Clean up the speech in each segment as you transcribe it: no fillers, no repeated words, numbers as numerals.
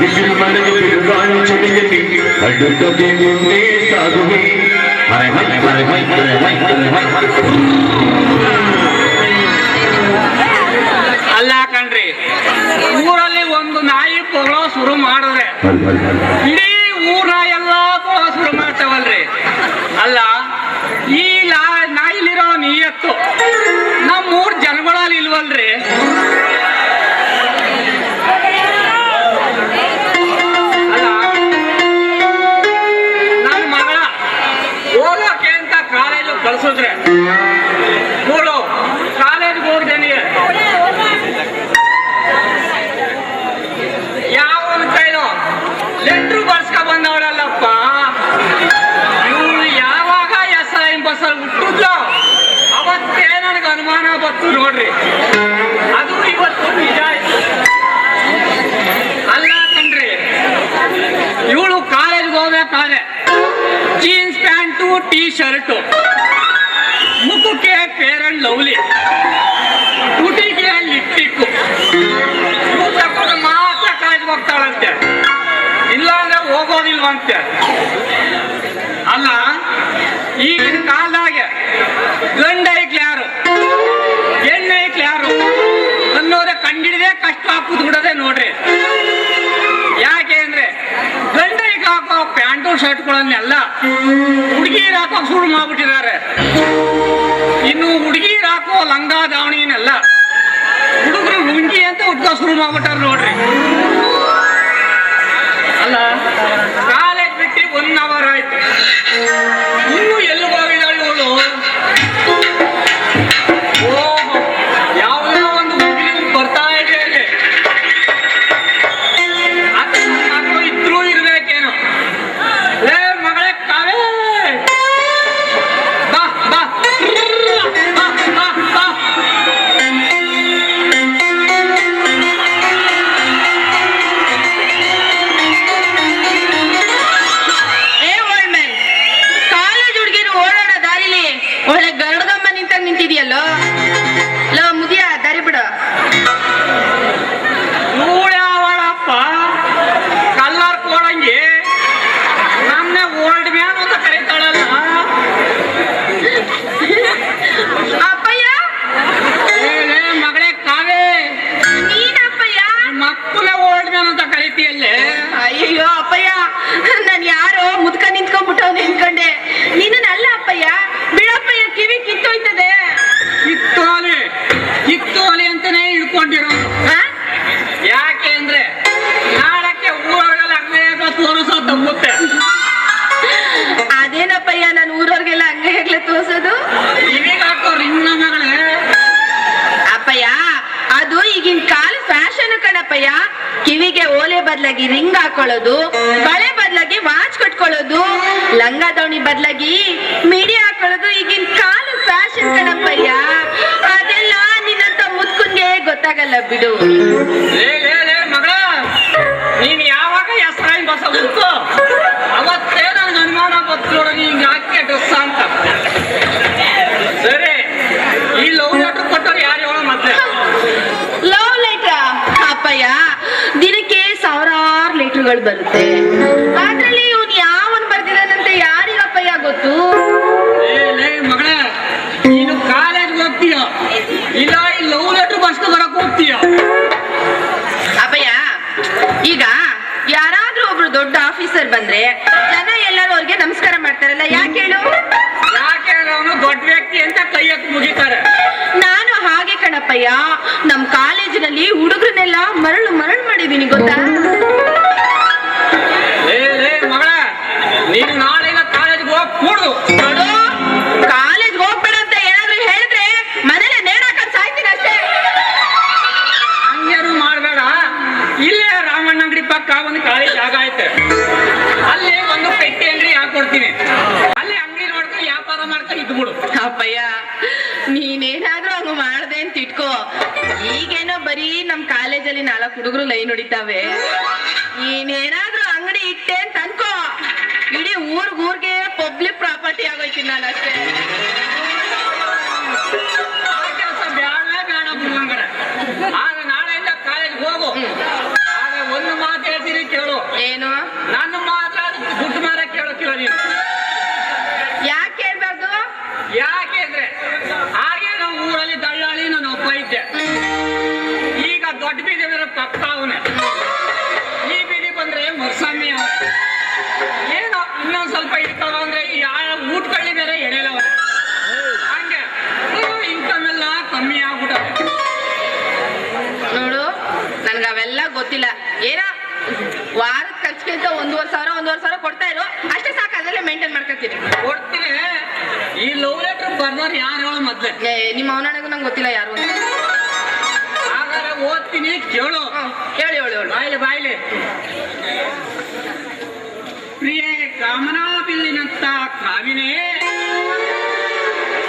ಬಿಸಿಲು ಮಳೆಗೆ ಬಿರುಗಾಳಿ ಚಳಿಯಲ್ಲಿ ಅಡ್ಡುತ್ತಗೆ ಮುಂದೆ ಸಾಗುವೆ. ಅಲ್ಲ ಕಣ್ರಿ, ಊರಲ್ಲಿ ಒಂದು ನಾಯಿ ಪೊಗಳೋ ಶುರು ಮಾಡಿದ್ರೆ ಇಡೀ ಊರ ಎಲ್ಲ ಪೊಗಳೋ ಶುರು ಮಾಡ್ತಾವಲ್ರಿ. ಅಲ್ಲ, ಈ ನಾಯಿಲಿರೋ ನೀಯತ್ತು ನಮ್ಮೂರ್ ಜನಗಳಲ್ಲಿ ಇಲ್ವಲ್ರಿ? ಅಲ್ಲ, ನನ್ನ ಮಗಳ ಹೋಗೋಕೆ ಅಂತ ಕಾಲೇಜು ಕಳ್ಸಿದ್ರೆ ನೋಡು, ಕಾಲೇಜ್ಗೆ ಹೋಗ್ದೇನೆ ಯಾವನ ಕೈಲೋ ಲೆಟ್ರು ಬರ್ಸ್ಕ ಬಂದವಳಲ್ಲಪ್ಪ. ಇವಳು ಯಾವಾಗ SI ಬಸ್ಸಲ್ಲಿ ಹುಟ್ಟಿದ್ಲೋ ಅವತ್ತೇ ನನಗೆ ಅನುಮಾನ ಬತ್ತು ನೋಡ್ರಿ. ಅದು ಇವತ್ತು ನಿಜ ಆಯ್ತು. ಅಲ್ಲ ಕಣ್ರಿ, ಇವಳು ಕಾಲೇಜ್ಗೆ ಹೋಗ್ಬೇಕಾದ್ರೆ ಜೀನ್ಸ್ ಪ್ಯಾಂಟು ಟೀ ಶರ್ಟು, ಮುಖಕ್ಕೆ ಫೇರ್ ಅಂಡ್ ಲವ್ಲಿ, ತುಟಿಗೆ ಲಿಪ್ಟಿಕ್ಕು ತಕೊಂಡು ಮಾತ್ರ ಕಾಲೇಜ್ಗೆ ಹೋಗ್ತಾಳಂತೆ, ಇಲ್ಲಾಂದ್ರೆ ಹೋಗೋದಿಲ್ವಂತೆ. ಅಲ್ಲ, ಈಗಿನ ಕಾಲದಾಗೆ ಗಂಡ ಐಕ್ಲು ಯಾರು, ಹೆಣ್ಣು ಐಕ್ಲು ಯಾರು ಅನ್ನೋದೇ ಕಂಡಿಡಿದೇ ಕಷ್ಟ ಕೂತ್ಬಿಡೋದೆ ನೋಡ್ರಿ. ಯಾಕೆ ಅಂದ್ರೆ ಗಂಡೈಗೆ ಹಾಕೋ ಪ್ಯಾಂಟು ಶರ್ಟ್ಗಳನ್ನೆಲ್ಲ ಹುಡುಗಿರು ಹಾಕೋ ಶುರು ಮಾಡ್ಬಿಟ್ಟಿದ್ದಾರೆ. ಇನ್ನು ಹುಡುಗಿರು ಹಾಕೋ ಲಂಗ ದಾವಣಿನೆಲ್ಲ ಹುಡುಗರು ಲುಂಗಿ ಅಂತ ಉಟ್ಕೋ ಶುರು ಮಾಡ್ಬಿಟ್ಟಾರ ನೋಡ್ರಿ. ಅಲ್ಲ, ಕಾಲೇಜ್ ಬಿಟ್ಟು 1 ಅವರ್ ಆಯ್ತು, ಇನ್ನು ಎಲ್ಲಿ ಹೋಗಿದ್ದಾಳೆ ಇವಳು? ಓಹೋ, ಯಾವುದೋ ಒಂದು ಹುಡುಗಿ ಬರ್ತಾ ಇದೆ ಅಲ್ಲಿ. ಅದು ಇದ್ರೂ ಇರ್ಬೇಕೇನು? ಲೇ ಮಗಳೇ ಕಾವೇ, ಬಾ ಬಾ ಬಾ ಬಾ ಬಾ. ಒಳ್ಳೆ ಗರಡಗಮ್ಮ ನಿಂತಾಗ ನಿಂತಿದ್ಯಲ್ಲೋ. ಲೋ ಮುದಿಯ, ದಾರಿ ಬಿಡ. ಅವಳಪ್ಪ ಕಲ್ಲರ್ ಕೊಡಂಗಿ ನಮ್ನೆ ಓಲ್ಡ್ ಮ್ಯಾನ್ ಅಂತ ಕರೀತಾಳಲ್ಲ. ಅಪ್ಪಯ್ಯ, ಮಗಳೇ ಕಾವೇ, ನೀನಪ್ಪಯ್ಯ? ಮಕ್ಕಳೇ ಓಲ್ಡ್ ಮ್ಯಾನ್ ಅಂತ ಕರೀತಿಯಲ್ಲೇ. ಅಯ್ಯಯ್ಯೋ ಅಪ್ಪಯ್ಯ, ನಾನು ಯಾರೋ ಮುದ್ಕ ನಿಂತ್ಕೊಂಡ್ಬಿಟ್ಟು ನಿಂತ್ಕೊಂಡೆ. ನಿನ್ನಲ್ಲ ಅಪ್ಪಯ್ಯ, ಬಿಡಪ್ಪಯ್ಯ, ಕಿವಿ ಕಿತ್ತೋಯ್ತದೆ. ಕಿತ್ತೋಲಿ ಅಂತಾನೆ ಹಿಡ್ಕೊಂಡಿರೋದು. ಯಾಕೆ ಅಂದ್ರೆ ನಾಳಕ್ಕೆ ಊರೊಳಗೆಲ್ಲ ಅಂಗಡಿಯಾಗ ತೋರಿಸೋ ತಪ್ಪುತ್ತೆ. ಅದೇನಪ್ಪಯ್ಯ, ನಾನು ಊರವ್ರಿಗೆಲ್ಲ ಹಂಗೆ ಹೇಗ್ಲೆ ತೋರ್ಸೋದು? ಇವಾಗ ಹಾಕೋ ರಿಂಗ್ ಮಗಳೇ. ಅಪ್ಪಯ್ಯ, ಅದು ಈಗಿನ ಕಾಲ ಫ್ಯಾಷನ್ ಕಣಪ್ಪಯ್ಯ. ಕಿವಿಗೆ ಓಲೆ ಬದಲಾಗಿ ರಿಂಗ್ ಹಾಕೊಳ್ಳೋದು, ಬಳೆ ಬದಲಾಗಿ ವಾಚ್ ಕಟ್ಕೊಳ್ಳೋದು, ಲಂಗ ದವಣಿ ಬದಲಾಗಿ ಮಿಡಿ ಹಾಕೊಳ್ಳೋದು ಈಗಿನ ಕಾಲ ಫ್ಯಾಷನ್ ಕಣಪ್ಪಯ್ಯ. ಅದೆಲ್ಲ ನಿನ್ನಂತ ಮುತ್ಕುನ್ಗೆ ಗೊತ್ತಾಗಲ್ಲ ಬಿಡು. ಮಗಳ, ನೀನ್ ಯಾವಾಗ SI ಬಸ್ ಹುಡ್ಕೋ ಅವತ್ತೇ ನನಗೆ ಅನುಮಾನ ಬರ್ತೋಡ ಹಿಂಗ ಹಾಕಿ ಡ್ರೆಸ್ ಅಂತ. ಸರಿ, ಈ ಲವ್ ಲೆಟರ್ ಕೊಟ್ಟರು ಯಾರು ಹೇಳೋ ಮೊದ್ಲೇ? ಲವ್ ಲೆಟ್ರಾ? ಅಪ್ಪಯ್ಯ, ದಿನಕ್ಕೆ ಸಾವಿರಾರು ಲೆಟರ್ಗಳು ಬರುತ್ತೆ. ಅದ್ರಲ್ಲಿ ಇವನು ಯಾವನ್ ಬರ್ದಿದಾನಂತ ಯಾರಿಗಪ್ಪಯ್ಯ ಗೊತ್ತು? ಮಗಳ, ನೀನು ಕಾಲೇಜ್ಗೆ ಹೋಗ್ತೀಯ ಇಲ್ಲ ಈ ಲವ್ ಲೆಟರ್ ಬಸ್ಗೆ ಬರಕ್ ಹೋಗ್ತೀಯ? ಅಪ್ಪಯ್ಯ, ಈಗ ಯಾರಾದ್ರೂ ಒಬ್ರು ದೊಡ್ಡ ಆಫೀಸರ್ ಬಂದ್ರೆ ಜನ ಎಲ್ಲರೂ ಅವ್ರಿಗೆ ನಮಸ್ಕಾರ ಮಾಡ್ತಾರಲ್ಲ, ಯಾಕೆ ಹೇಳು? ಯಾಕೆ ಅವನು ದೊಡ್ಡ ವ್ಯಕ್ತಿ ಅಂತ ಕೈ ಎತ್ತಿ ಮುಗಿತಾರೆ. ನಾನು ಹಾಗೆ ಕಣಪ್ಪಯ್ಯ, ನಮ್ ಕಾಲೇಜಿನಲ್ಲಿ ಹುಡುಗರನ್ನೆಲ್ಲ ಮರಳು ಮಾಡಿದೀನಿ ಗೊತ್ತಾ? ಮಗಳ, ನೀನು ನಾಳೆಗ ಕಾಲೇಜ್ಗೆ ಹೋಗಿ ಕೂಡು. ಕಾಲೇಜ್ ಹೋಗ್ಬೇಡ ಅಂತ ಏನಾದ್ರು ಹೇಳಿದ್ರೆ ಮನೇಲೆ ನೇಣಾಕಂಡ್ ಸಾಯ್ತೀನಿ ಅಷ್ಟೇ. ಹಂಗೇನು ಮಾಡ್ಬೇಡ. ಇಲ್ಲೇ ರಾಮಣ್ಣ ಅಂಗಡಿ ಪಕ್ಕ ಒಂದು ಖಾಲಿ ಜಾಗ ಐತೆ, ಅಲ್ಲಿ ಒಂದು ಪೆಟ್ಟಿ ಅಂಗಡಿ ಹಾಕೊಡ್ತೀನಿ. ಅಲ್ಲಿ ಅಂಗಡಿ ನೋಡ್ಕೊಂಡು ವ್ಯಾಪಾರ ಮಾಡ್ಕೊಂಡು ಇದ್ಬಿಡು. ಅಪ್ಪಯ್ಯ, ನೀನೇನಾದ್ರೂ ಹಂಗ ಮಾಡ್ದೆ ಅಂತ ಇಟ್ಕೋ. ಈಗೇನೋ ಬರೀ ನಮ್ ಕಾಲೇಜಲ್ಲಿ 4 ಹುಡುಗರು ಲೈನ್ ಹೊಡಿತಾವೆ. ನೀನೇನಾದ್ರೂ ಅಂಗಡಿ ಇಟ್ಟೆ ಅಂತ ಅನ್ಕೋ, ಇಡೀ ಊರ್ಗೆ ಪಬ್ಲಿಕ್ ಪ್ರಾಪರ್ಟಿ ಆಗೋಯ್ತೀನಿ ನಾನು ಅಷ್ಟೇ. ಆ ಕೆಲಸ ಬೇಡ ಬಿಡುವಂಗಡೆ. ಆಗ ನಾಳೆಯಿಂದ ಕಾಲೇಜ್ಗೆ ಹೋಗು. ಆಗ ಒಂದು ಮಾತು ಹೇಳ್ತೀನಿ ಕೇಳು. ಈ ಲವ್ ಲೆಟರ್ ಬರ್ದವ್ರು ಯಾರು ಹೇಳೋ ಮೊದ್ಲೆ? ನಿಮ್ಮ ಅವನಗೂ ನಂಗೆ ಗೊತ್ತಿಲ್ಲ ಯಾರು ಅಂತ. ಹಾಗಾದ್ರೆ ಓದ್ತೀನಿ, ಕೇಳು. ಹೇಳಿ ಹೇಳಿ ಹೇಳಿ. ಬಾಯ್ಲೆ ಬಾಯ್ಲೆ. ಪ್ರಿಯೇ ಕಾಮನಾ ಬಿಲ್ಲಿನಂತ ಕಾವಿನೇ,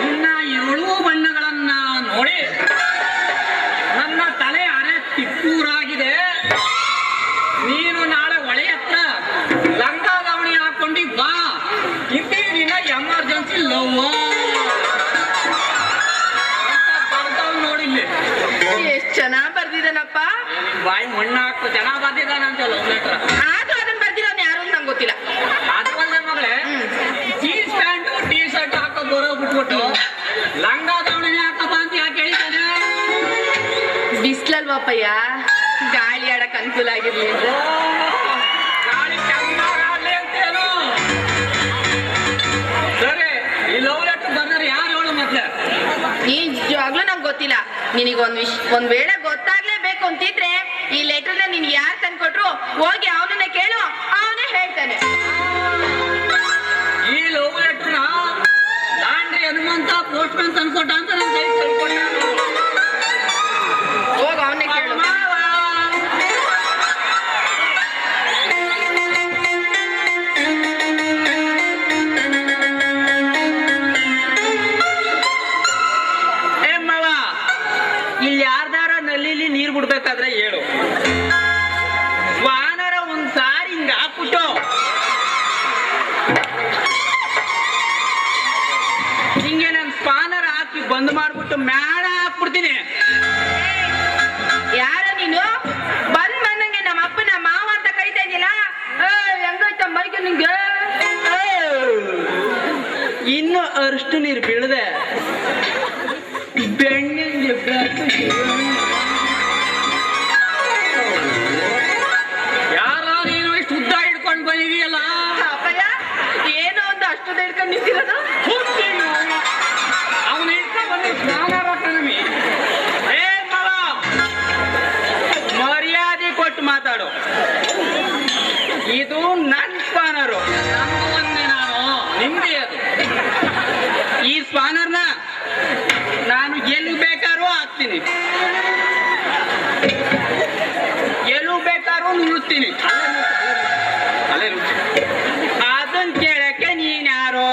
ನಿನ್ನ 7 ಬಣ್ಣಗಳನ್ನ ನೋಡಿ ನನ್ನ ತಲೆ ಅರೆ ತಿಪ್ಪೂರಾಗಿದೆ. ನೀನು ನಾಳೆ ಹೊಳೆ ಹತ್ರ ಲಂಗ ದಾವಣಿ ಹಾಕೊಂಡಿ ಬಾ. ಇದ್ದೇ ನಿನ್ನ ಎಮರ್ಜೆನ್ಸಿ ಲವ್ ನೋಡಿಲ್ಲಿ. ಎಷ್ಟ್ ಚೆನ್ನಾಗ್ ಬರ್ದಿದ್ದಾನಪ್ಪ. ಬಾಯಿ ಮಣ್ಣ ಹಾಕು ಚೆನ್ನಾಗ್ ಬರ್ದಿದ್ದಾನಂತ ಲವ್ ಲೆಟರ್. ಆದ್ರೂ ಅದನ್ನ ಬರ್ದಿರೋನ್ ಯಾರು ಅಂತ ನಂಗೆ ಗೊತ್ತಿಲ್ಲ. ಅದು ಅಲ್ಲದೆ ಮಗಳೇ, ಜೀನ್ಸ್ ಪ್ಯಾಂಟು ಟೀ ಶರ್ಟ್ ಹಾಕೋ ಬರೋ ಬಿಟ್ಬಿಟ್ಟು ಲಂಗ ದಾವಣಿನೇ ಹಾಕಪ್ಪ ಅಂತ ಯಾಕೆ ಹೇಳಿದ್ದಾನೆ? ಬಿಸ್ಲಲ್ವಪ್ಪಯ್ಯ, ಗಾಳಿ ಆಡಕ್ ಅನುಕೂಲ ಆಗಿರ್ಲಿ ಅಂತ. ಗಾಳಿ ಚೆನ್ನಾಗಾಗ್ಲಿ ಅಂತೇನು? ಸರಿ, ಈ ಲವ್ ಲೆಟರ್ ಬರ್ತಾರೆ ಯಾರು ಹೇಳು ಮೊದ್ಲೆ? ನಿಜವಾಗ್ಲೂ ನಂಗೆ ಗೊತ್ತಿಲ್ಲ. ನಿನಗೆ ಒಂದ್ ವೇಳೆ ಗೊತ್ತಾಗ್ಲೇಬೇಕು ಅಂತಿದ್ರೆ ಈ ಲೆಟರ್ನ ನೀನ್ ಯಾರು ತಂದ್ಕೊಟ್ರು ಹೋಗಿ ಅವನನ್ನ ಕೇಳು, ಅವನೇ ಹೇಳ್ತಾನೆ. ಈ ಲವ್ ಲೆಟರ್ನ ಲಾಂಡ್ರಿ ಹನುಮಂತ ಪೋಸ್ಟ್ ಮ್ಯಾನ್ ತಂದ್ಕೊಟ್ಟ ಅಂತ ನನ್ನ ಕೈ ಕಳ್ಕೊಂಡ. ಹೋಗ ಅವನೇ ಕೇಳು. ಇಲ್ಲಿ ಯಾರ್ದಾರ ನಲ್ಲಿಲಿ ನೀರ್ ಬಿಡ್ಬೇಕಾದ್ರೆ ಹೇಳು. ವಾನರ ಒಂದ್ ಸಾರಿ ಹಿಂಗ ಹಾಕ್ಬಿಟ್ಟು ಹಿಂಗೆ ನನ್ ಸ್ಪಾನರ್ ಹಾಕಿ ಬಂದ್ ಮಾಡ್ಬಿಟ್ಟು ಮ್ಯಾಡ ಹಾಕ್ಬಿಡ್ತೀನಿ. ಯಾರ ನೀನು? ಬಂದಂಗೆ ನಮ್ಮ ಅಪ್ಪನ ಮಾವ ಅಂತ ಕರಿತಾ ಇದೆಯಲ್ಲ, ಹೆಂಗಾಯ್ತ ಮೈಗೆ ನಿಂಗೆ? ಇನ್ನು ಅಷ್ಟು ನೀರು ಬೀಳದೆ ಬೆಣ್ಣೆ ಯಾರ ನೀನು ಇಷ್ಟು ಉದ್ದ ಹಿಡ್ಕೊಂಡು ಬಂದಿದೀಯಲ್ಲ? ಅಪ್ಪಯ್ಯ, ಏನೋ ಒಂದು ಅಷ್ಟು ಹಿಡ್ಕೊಂಡು ನಿಂತಿರೋದು. ಅವನು ಹಿಡ್ಕೊಂಡು ಬಂದು ಸ್ನಾನ ನಮಿ. ಏ ಮಗ, ಮರ್ಯಾದೆ ಕೊಟ್ಟು ಮಾತಾಡು. ಇದು ನನ್ ಸ್ಪಾನರು, ಒಂದೇ ನಾನು ನಿಮ್ಗೆ. ಅದು ಈ ಸ್ಪಾನರ್ನ ನಾನು ಎಲ್ಲಿ ಬೇಕಾದ್ರೂ ಹಾಕ್ತೀನಿ, ಎಲ್ಲೂ ಬೇಕಾದ್ರೂ ನಿಲ್ಲಿಸ್ತೀನಿ. ಅದನ್ ಕೇಳಕ್ಕೆ ನೀನ್ ಯಾರು?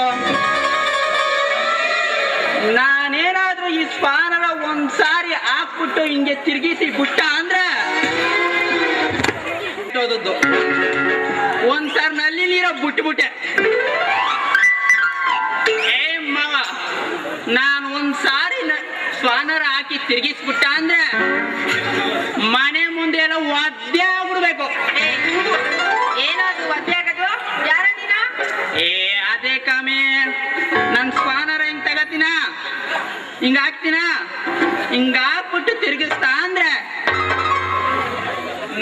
ನಾನೇನಾದ್ರೂ ಈ ಸ್ಪಾನರ ಒಂದ್ಸಾರಿ ಹಾಕ್ಬಿಟ್ಟು ಹಿಂಗೆ ತಿರುಗಿಸಿ ಬಿಟ್ಟ ಅಂದ್ರೆ ಒಂದ್ಸಾರಿ ನಲ್ಲಿ ನೀರ ಬಿಟ್ಬಿಟ್ಟೆ. ಏ ಮಾವ, ನಾನು ಒಂದ್ಸಾರಿ ಸ್ಪಾನರ್ ಹಾಕಿ ತಿರುಗಿಸ್ಬಿಟ್ಟ ಅಂದ್ರೆ ಮನೆ ಮುಂದೆ ಎಲ್ಲ ಒದ್ದೆ ಆಗ್ಬಿಡ್ಬೇಕು. ಏನಾದ್ರು ಒದ್ದೆ ಆಗೋದು? ಯಾರ ನೀನ? ಏ ಅದೇ ಕಾಮೆ, ನನ್ ಸ್ಪಾನರ್ ಹಿಂಗ್ ತಗತಿನ, ಹಿಂಗ ಹಾಕ್ತಿನ, ಹಿಂಗ ಹಾಕ್ಬಿಟ್ಟು ತಿರುಗಿಸ್ತಾ ಅಂದ್ರೆ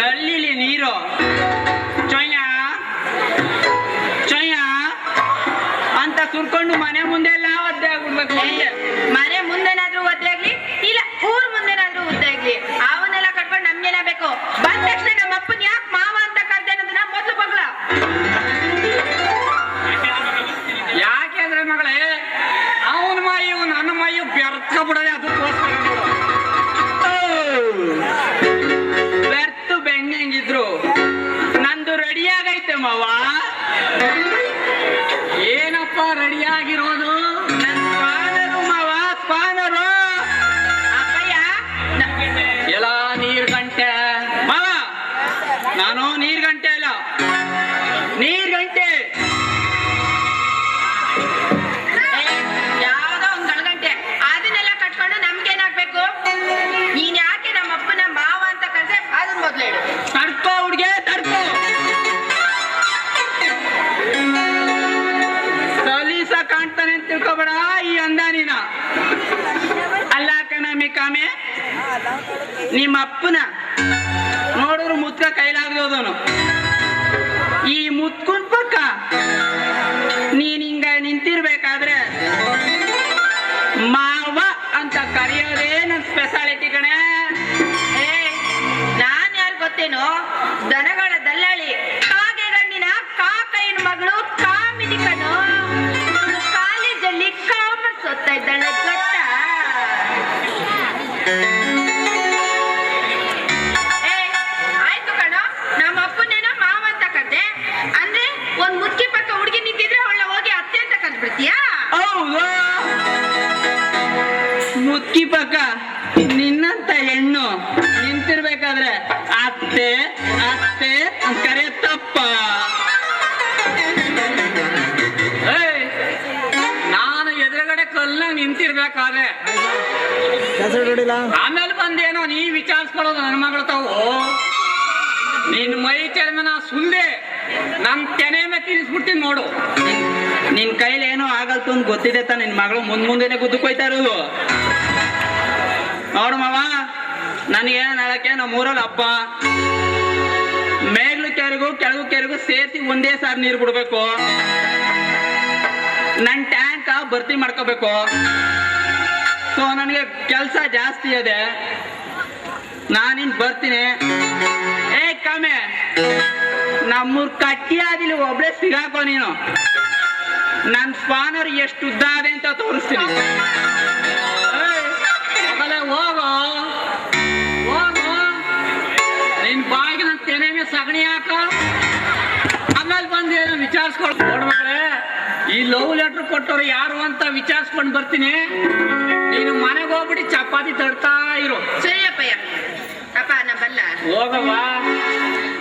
ನಳ್ಳಿಲಿ ನೀರು ಚೊಯ್ಯ ಚೊಯ್ಯ ಅಂತ ಸುರ್ಕೊಂಡು ಮನೆ ಮುಂದೆ ಎಲ್ಲ ಒದ್ದೆ ಆಗ್ಬಿಡ್ಬೇಕು. ಮನೆ ಮುಂದೆನಾದ್ರೂ ಒದ್ದೆ ಆಗ್ಲಿ, ಇಲ್ಲ ಊರ್ ಮುಂದೆನಾದ್ರೂ ಒದ್ದೆ ಆಗ್ಲಿ, ಅವನ್ನೆಲ್ಲ ಕಟ್ಕೊಂಡು ನಮ್ಗೇನ ಬೇಕು? ಬಂದ ತಕ್ಷಣ ನಮ್ಮ ಅಪ್ಪನ್ ಯಾಕೆ ಮಾವ ಅಂತ ಕರ್ದೆ ಅನ್ನೋದನ್ನ ಮೊದಲು ಬಗ್ಲ. ಯಾಕೆಂದ್ರೆ ಮಗಳೇ, ಅವನ ಮಾಯು ನನ್ನ ಮಾಯು ಬೆರ್ತ ಬಿಡದೆ. ಅದಕ್ಕೋಸ್ಕರ ಬೆರ್ತು ಬೆಣ್ಣೆ ಹೆಂಗಿದ್ರು ನಂದು ರೆಡಿಯಾಗೈತೆ ಮಾವ. ಏನಪ್ಪ ರೆಡಿಯಾಗಿರೋದು? ನನ್ನ ಸ್ಪಾನರು ಮಾವ, ಸ್ಪಾನರು. ಅಪ್ಪಯ್ಯ, ಎಲ್ಲ ನೀರ್ ಗಂಟೆ ಮಾವ, ನಾನು ನೀರ್ ಗಂಟೆ ಅಲ್ಲ, ನೀರ್ ಗಂಟೆ. ಯಾವ್ದೋ ಒಂದ್ ಗಳಗಂಟೆ, ಅದನ್ನೆಲ್ಲ ಕಟ್ಕೊಂಡು ನಮ್ಗೇನಾಗ್ಬೇಕು? ನೀನ್ ಯಾಕೆ ನಮ್ಮ ಅಪ್ಪನ ಮಾವ ಅಂತ ಕರ್ದೆ ಅದನ್ನ ಮೊದ್ಲು ಹೇಳು. ತಡ್ಕೋ ಹುಡ್ಗೆ, ತಡ್ಕೋ. ಸಲೀಸ ಕಾಣ್ತಾನೆ ಅಂತ ತಿಳ್ಕೊಬೇಡ ಈ ಅಂದಾನಿನ. ಅಲ್ಲ ಕಣಮಿ ಕಾಮೆ, ನಿಮ್ಮ ಅಪ್ಪನ ನೋಡಿದ್ರು ಮುತ್ಕ ಕೈಲಾಗ್ದೋದನು. ಈ ಮುತ್ಕುನ್ ಪಕ್ಕ ನೀನ್ ಹಿಂಗ ನಿಂತಿರ್ಬೇಕಾದ್ರೆ ಮಾವ ಅಂತ ಕರೆಯೋದೇ ನನ್ ಸ್ಪೆಷಾಲಿಟಿ ಕಣೆ. ನಾನ್ ಯಾರು ಗೊತ್ತೇನೋ? ದನಗಳ ದಲ್ಲಾಳಿ, ಕಾಗೆ ಗಂಡಿನ ಕಾಕೈನ ಮಗಳು ಕಾಮಿನಿ ಕಣೋ. ಕಾಲೇಜಲ್ಲಿ ಹೌದು ಮುಕ್ಕಿ ಪಕ್ಕ ನಿನ್ನಂತ ಹೆಣ್ಣು ನಿಂತಿರ್ಬೇಕಾದ್ರೆ ಅತ್ತೆ ಅತ್ತೆ ಅಂತ ಕರೆಯತ್ತಪ್ಪ. ನಾನು ಎದುರುಗಡೆ ಕಲ್ಲ ನಿಂತಿರ್ಬೇಕಾದ್ರೆ ಆಮೇಲೆ ಬಂದೇನೋ ನೀ ವಿಚಾರಿಸ್ಕೊಳ್ಳೋದು ನನ್ನ ಮಗಳು ತಾವು. ನಿನ್ ಮೈ ಚರ್ಮನ ಸುಂದೆ ನನ್ ತೆನೆ ಮೇಲೆ ತಿನ್ನಿಸ್ಬಿಡ್ತೀನಿ ನೋಡು. ನಿನ್ ಕೈಲಿ ಏನೋ ಆಗಲ್ತು ಅಂತ ಗೊತ್ತಿದೆ ತಾ ನಿನ್ ಮಗಳು ಮುಂದೆನೆ ಗುದ್ದಕೊಯ್ತಾ ಇರೋದು. ನೋಡು ಮಾವ, ನನಗೆ ನಾಳಕ್ಕೆ ನಮ್ಮೂರಲ್ಲಿ ಹಬ್ಬ. ಮೇಗ್ಲು ಕೆರೆಗೂ ಕೆಳಗು ಕೆರೆಗೂ ಸೇರ್ಸಿ ಒಂದೇ ಸಾರಿ ನೀರು ಬಿಡ್ಬೇಕು. ನನ್ ಟ್ಯಾಂಕ್ ಭರ್ತಿ ಮಾಡ್ಕೋಬೇಕು. ಸೊ ನನಗೆ ಕೆಲಸ ಜಾಸ್ತಿ ಇದೆ. ನಾನಿನ್ ಬರ್ತೀನಿ. ಏ ಕಮ್ಮೆ, ನಮ್ಮೂರ್ ಕಟ್ಟಿಯಾದಿಲಿ ಒಬ್ಳೆ ಸಿಗಾಕೋ ನೀನು. ನನ್ ಸ್ಪಾನರ್ ಎಷ್ಟು ಉದ್ದ ಇದೆ ಅಂತ ತೋರಿಸ್ತೀನಿ. ಹೋಗೋ ಹೋಗೋ, ನಿನ್ ಬಾಯಿಗೆ ನನ್ ತೆನೆ ಮೇಲೆ ಸಗಣಿ ಹಾಕ. ಆಮೇಲೆ ಬಂದು ವಿಚಾರಿಸ್ಕೊಂಡು ನೋಡ್ಬೇಕ್ರೆ ಈ ಲವ್ ಲೆಟರ್ ಕೊಟ್ಟವ್ರು ಯಾರು ಅಂತ ವಿಚಾರಿಸ್ಕೊಂಡು ಬರ್ತೀನಿ. ನೀನು ಮನೆಗೆ ಹೋಗ್ಬಿಟ್ಟು ಚಪಾತಿ ತಡ್ತಾ ಇರು. ಸರಿ ಅಪ್ಪಯ್ಯ. ಅಪ್ಪ ನಾ ಬಲ್ಲ. ಹೋಗವ್ವ.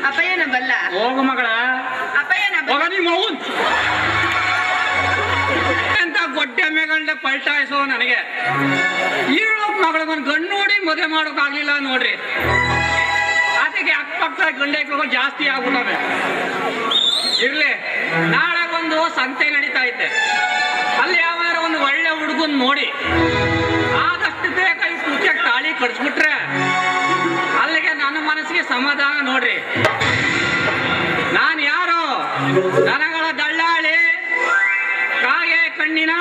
ಅಪ್ಪಯ್ಯ ನಾ ಬಲ್ಲ. ಹೋಗ ಮಗಳ. ಅಪ್ಪಯ್ಯ ನಾ ಹೋಗ ನಿಮ್ಮ ಅವ್ವನ್ ಅಂತ ಗೊಡ್ಡೆ ಮೇಗಂಡ ಪಲ್ಟಾಯಿಸೋ ನನಗೆ. ಈಳೋಕ್ ಮಗಳಿಗೊಂದು ಗಂಡು ನೋಡಿ ಮದುವೆ ಮಾಡೋಕ್ ಆಗ್ಲಿಲ್ಲ ನೋಡ್ರಿ. ಅದಕ್ಕೆ ಅಕ್ಕಪಕ್ಕ ಗಂಡೈಕ್ಳು ಜಾಸ್ತಿ ಆಗ್ಬಿಟ್ಟವೆ. ಇರ್ಲಿ, ನಾಳೆ ಒಂದು ಸಂತೆ ನಡೀತಾ ಐತೆ. ಅಲ್ಲಿ ಯಾವಾರ ಒಂದು ಒಳ್ಳೆ ಹುಡುಗನ್ ನೋಡಿ ಆದಷ್ಟು ಬೇಗ ಈ ಕುಚ್ಚಕ್ಕೆ ತಾಳಿ ಕಟ್ಸ್ಬಿಟ್ರೆ ಅಲ್ಲಿಗೆ ನನ್ನ ಮನಸ್ಸಿಗೆ ಸಮಾಧಾನ ನೋಡ್ರಿ. ನಾನು ಯಾರು? ದನಗಳ ದಳ್ಳಾಳಿ, ಕಾಗೆ ಕಣ್ಣಿನ